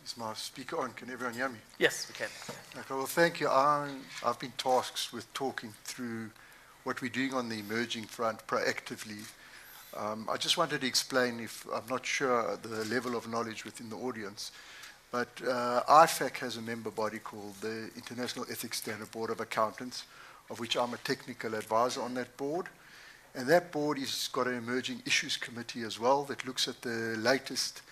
Is my speaker on? Can everyone hear me? Yes, we can. Okay, well, thank you. I've been tasked with talking through what we're doing on the emerging front proactively. I just wanted to explain, if I'm not sure the level of knowledge within the audience, but IFAC has a member body called the International Ethics Standard Board of Accountants, of which I'm a technical advisor on that board. And that board has got an emerging issues committee as well that looks at the latest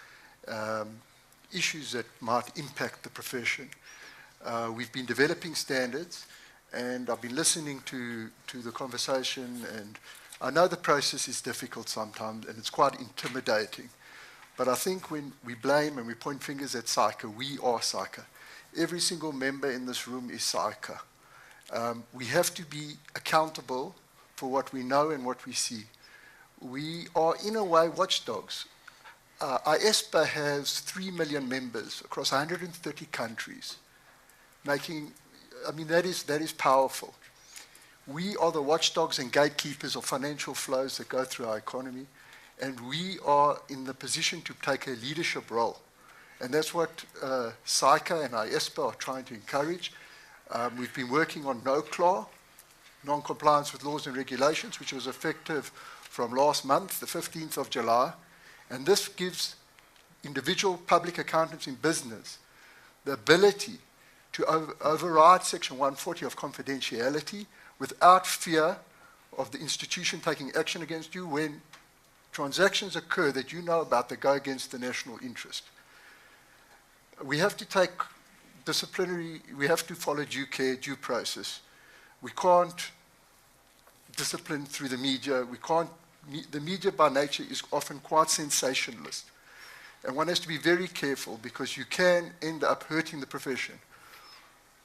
issues that might impact the profession. We've been developing standards, and I've been listening to the conversation, and I know the process is difficult sometimes, and it's quite intimidating. But I think when we blame and we point fingers at SAICA, we are SAICA. Every single member in this room is SAICA. We have to be accountable for what we know and what we see. We are, in a way, watchdogs. IESPA has 3 million members across 130 countries, making, I mean, that is powerful. We are the watchdogs and gatekeepers of financial flows that go through our economy, and we are in the position to take a leadership role. And that's what SAICA and IESPA are trying to encourage. We've been working on NOCLAR, non-compliance with laws and regulations, which was effective from last month, the 15th of July. And this gives individual public accountants in business the ability to override Section 140 of confidentiality without fear of the institution taking action against you when transactions occur that you know about that go against the national interest. We have to take disciplinary, we have to follow due care, due process. We can't discipline through the media. We can't. The media by nature is often quite sensationalist. And one has to be very careful because you can end up hurting the profession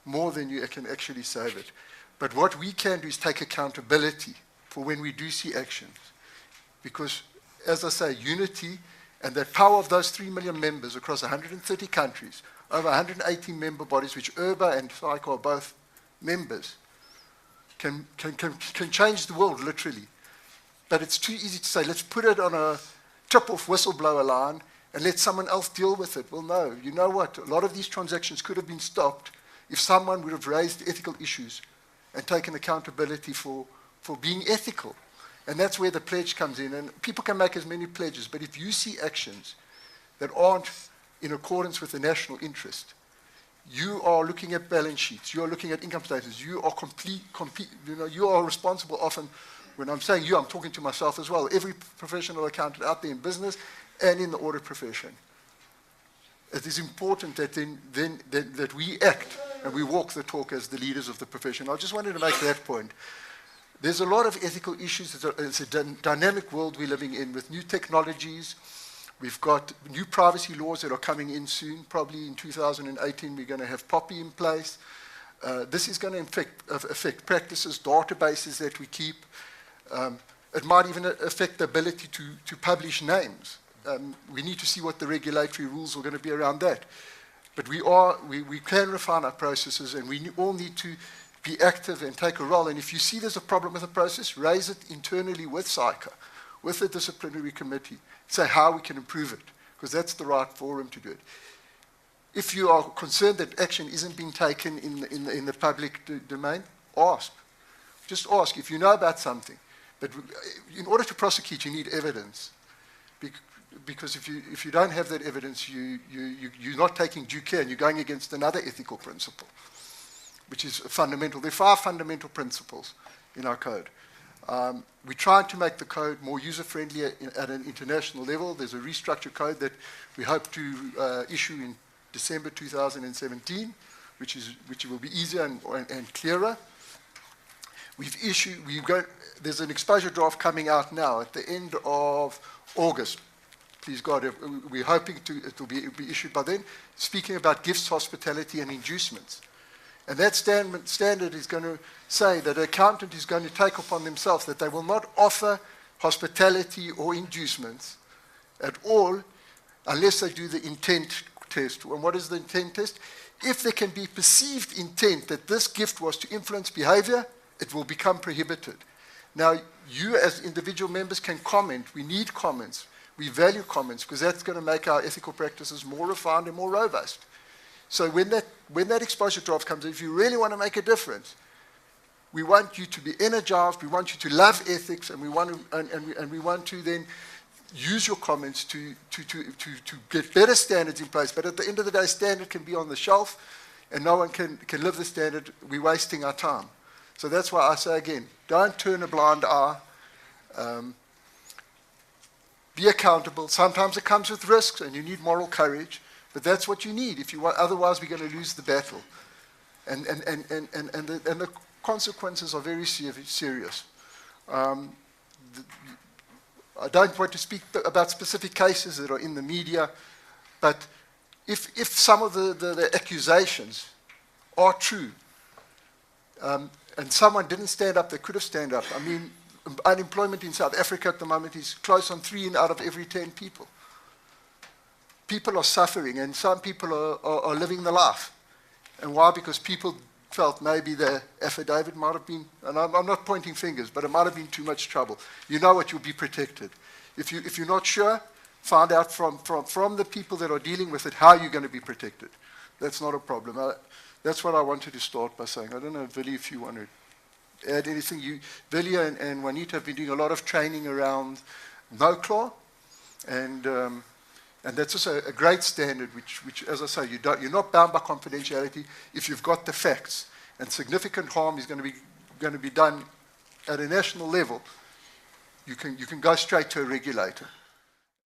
more than you can actually save it. But what we can do is take accountability for when we do see actions. Because, as I say, unity and the power of those 3 million members across 130 countries, over 118 member bodies, which URBA and SAICA are both members, can change the world, literally. But it's too easy to say, let's put it on a tip-off whistleblower line and let someone else deal with it. Well, no. You know what? A lot of these transactions could have been stopped if someone would have raised ethical issues and taken accountability for being ethical. And that's where the pledge comes in. And people can make as many pledges, but if you see actions that aren't in accordance with the national interest, you are looking at balance sheets, you are looking at income statements, you are you are responsible often. When I'm saying you, I'm talking to myself as well. Every professional accountant out there in business and in the audit profession. It is important that that we act and we walk the talk as the leaders of the profession. I just wanted to make that point. There's a lot of ethical issues. It's a dynamic world we're living in with new technologies. We've got new privacy laws that are coming in soon. Probably in 2018, we're going to have POPI in place. This is going to affect practices, databases that we keep. It might even affect the ability to publish names. We need to see what the regulatory rules are going to be around that. But we can refine our processes, and we all need to be active and take a role. And if you see there's a problem with the process, raise it internally with SAICA, with the disciplinary committee. Say how we can improve it, because that's the right forum to do it. If you are concerned that action isn't being taken in the public domain, ask. Just ask if you know about something. But in order to prosecute, you need evidence. Because if you don't have that evidence, you're not taking due care, and you're going against another ethical principle, which is fundamental. There are 5 fundamental principles in our code. We're trying to make the code more user-friendly at an international level. There's a restructured code that we hope to issue in December 2017, which will be easier and clearer. There's an exposure draft coming out now at the end of August. Please God, we're hoping it will be issued by then, speaking about gifts, hospitality, and inducements. And that standard is going to say that an accountant is going to take upon themselves that they will not offer hospitality or inducements at all unless they do the intent test. And what is the intent test? If there can be perceived intent that this gift was to influence behavior, it will become prohibited. Now, you as individual members can comment. We need comments. We value comments because that's going to make our ethical practices more refined and more robust. So when that exposure draft comes in, if you really want to make a difference, we want you to be energized, we want you to love ethics, and we want to then use your comments to get better standards in place. But at the end of the day, standard can be on the shelf, and no one can live the standard. We're wasting our time. So that's why I say again, don't turn a blind eye. Be accountable. Sometimes it comes with risks, and you need moral courage. But that's what you need. If you want, otherwise, we're going to lose the battle, and the consequences are very serious. I don't want to speak about specific cases that are in the media, but if some of the accusations are true, and someone didn't stand up, they could have stood up. I mean, unemployment in South Africa at the moment is close on 3 out of every 10 people. People are suffering, and some people are living the life. And why? Because people felt maybe the affidavit might have been, and I'm not pointing fingers, but it might have been too much trouble. You know what, you'll be protected. If you're not sure, find out from the people that are dealing with it how you're going to be protected. That's not a problem. That's what I wanted to start by saying. I don't know, Willie, if you want to add anything. Willie and Juanita have been doing a lot of training around no-claw, and that's also a great standard, which, as I say, you're not bound by confidentiality if you've got the facts. And significant harm is going to be done at a national level. You can go straight to a regulator.